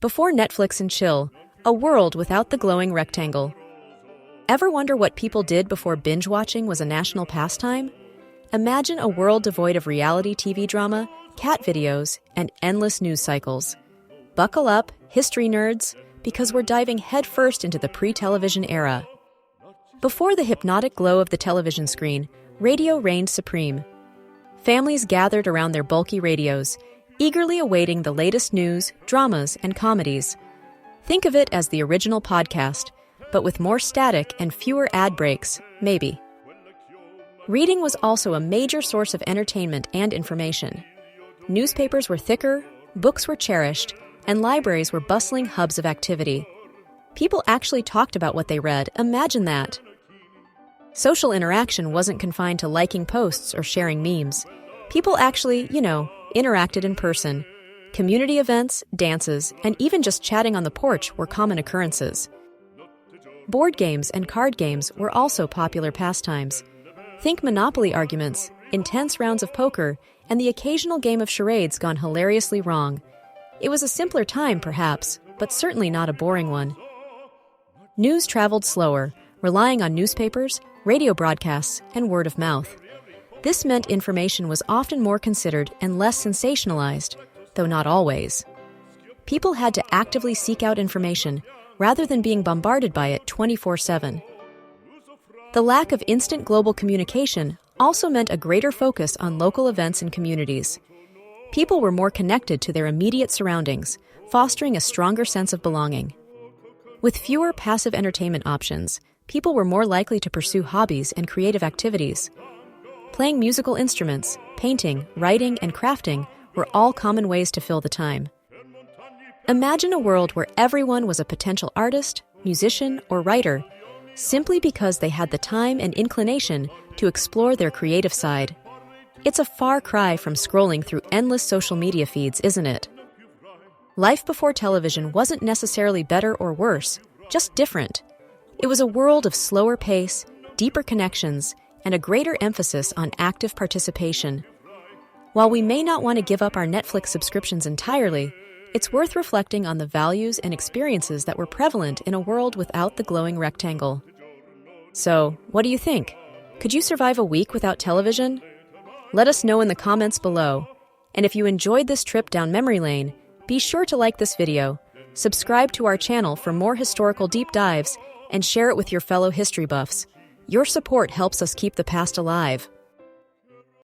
Before Netflix and chill, a world without the glowing rectangle. Ever wonder what people did before binge-watching was a national pastime? Imagine a world devoid of reality TV drama, cat videos, and endless news cycles. Buckle up, history nerds, because we're diving headfirst into the pre-television era. Before the hypnotic glow of the television screen, radio reigned supreme. Families gathered around their bulky radios, eagerly awaiting the latest news, dramas, and comedies. Think of it as the original podcast, but with more static and fewer ad breaks, maybe. Reading was also a major source of entertainment and information. Newspapers were thicker, books were cherished, and libraries were bustling hubs of activity. People actually talked about what they read, imagine that. Social interaction wasn't confined to liking posts or sharing memes. People actually, interacted in person. Community events, dances, and even just chatting on the porch were common occurrences. Board games and card games were also popular pastimes. Think Monopoly arguments, intense rounds of poker, and the occasional game of charades gone hilariously wrong. It was a simpler time, perhaps, but certainly not a boring one. News traveled slower, relying on newspapers, radio broadcasts, and word of mouth. This meant information was often more considered and less sensationalized, though not always. People had to actively seek out information rather than being bombarded by it 24/7. The lack of instant global communication also meant a greater focus on local events and communities. People were more connected to their immediate surroundings, fostering a stronger sense of belonging. With fewer passive entertainment options, people were more likely to pursue hobbies and creative activities. Playing musical instruments, painting, writing, and crafting were all common ways to fill the time. Imagine a world where everyone was a potential artist, musician, or writer, simply because they had the time and inclination to explore their creative side. It's a far cry from scrolling through endless social media feeds, isn't it? Life before television wasn't necessarily better or worse, just different. It was a world of slower pace, deeper connections, and a greater emphasis on active participation. While we may not want to give up our Netflix subscriptions entirely, it's worth reflecting on the values and experiences that were prevalent in a world without the glowing rectangle. So, what do you think? Could you survive a week without television? Let us know in the comments below. And if you enjoyed this trip down memory lane, be sure to like this video, subscribe to our channel for more historical deep dives, and share it with your fellow history buffs. Your support helps us keep the past alive.